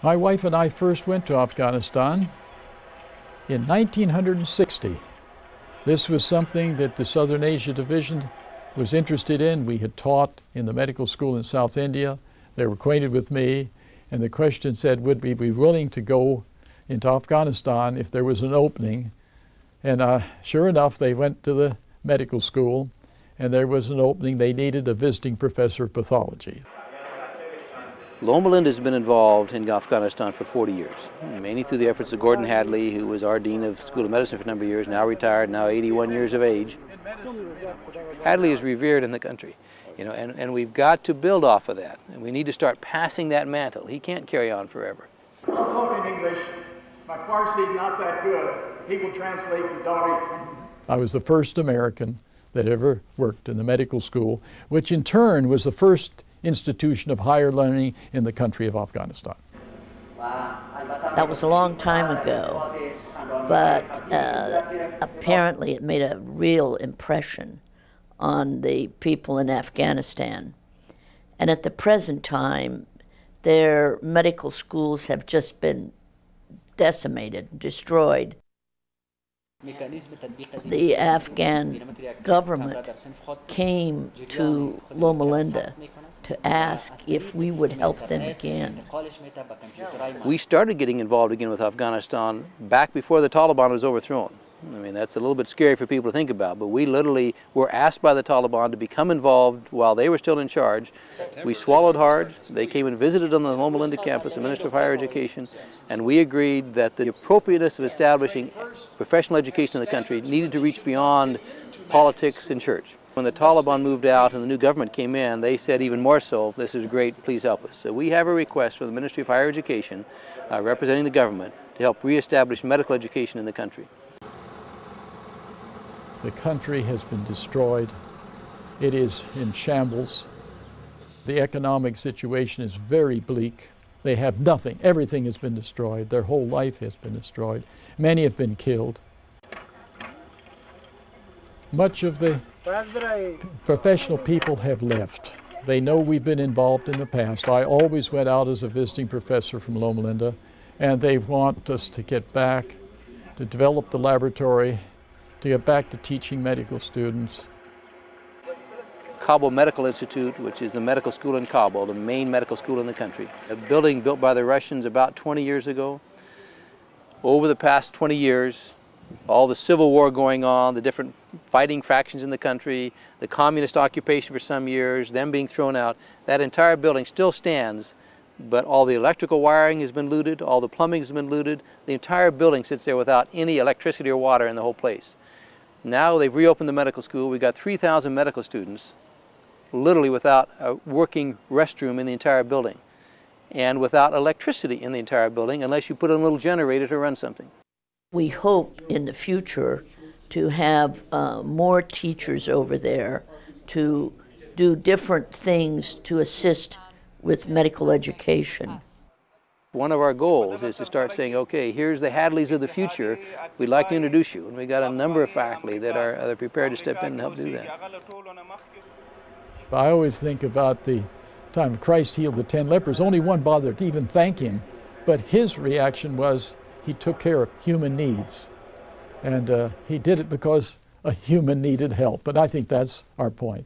My wife and I first went to Afghanistan in 1960. This was something that the Southern Asia Division was interested in. We had taught in the medical school in South India. They were acquainted with me, and the question said, would we be willing to go into Afghanistan if there was an opening? And sure enough, they went to the medical school, and there was an opening. They needed a visiting professor of pathology. Loma Linda has been involved in Afghanistan for 40 years, mainly through the efforts of Gordon Hadley, who was our Dean of School of Medicine for a number of years, now retired, now 81 years of age. Hadley is revered in the country, you know, and we've got to build off of that, and we need to start passing that mantle. He can't carry on forever. I'll talk in English. My Farsi not that good. He will translate to Dari. I was the first American that ever worked in the medical school, which in turn was the first institution of higher learning in the country of Afghanistan. That was a long time ago, but apparently it made a real impression on the people in Afghanistan. And at the present time, their medical schools have just been decimated, destroyed. The Afghan government came to Loma Linda to ask if we would help them again. We started getting involved again with Afghanistan back before the Taliban was overthrown. I mean, that's a little bit scary for people to think about, but we literally were asked by the Taliban to become involved while they were still in charge. We swallowed hard. They came and visited on the Loma Linda campus, the Minister of Higher Education, and we agreed that the appropriateness of establishing professional education in the country needed to reach beyond politics and church. When the Taliban moved out and the new government came in, they said even more so, this is great, please help us. So we have a request from the Ministry of Higher Education, representing the government, to help reestablish medical education in the country. The country has been destroyed. It is in shambles. The economic situation is very bleak. They have nothing. Everything has been destroyed. Their whole life has been destroyed. Many have been killed. Much of the professional people have left. They know we've been involved in the past. I always went out as a visiting professor from Loma Linda, and they want us to get back, to develop the laboratory, to get back to teaching medical students. Kabul Medical Institute, which is the medical school in Kabul, the main medical school in the country. A building built by the Russians about 20 years ago. Over the past 20 years, all the civil war going on, the different fighting fractions in the country, the communist occupation for some years, them being thrown out, that entire building still stands, but all the electrical wiring has been looted, all the plumbing has been looted. The entire building sits there without any electricity or water in the whole place. Now they've reopened the medical school. We've got 3,000 medical students, literally without a working restroom in the entire building, and without electricity in the entire building unless you put in a little generator to run something. We hope in the future to have more teachers over there to do different things to assist with medical education. One of our goals is to start saying, okay, here's the Hadleys of the future. We'd like to introduce you. And we got a number of faculty that are prepared to step in and help do that. I always think about the time Christ healed the 10 lepers. Only one bothered to even thank him, but his reaction was he took care of human needs. And he did it because a human needed help. But I think that's our point.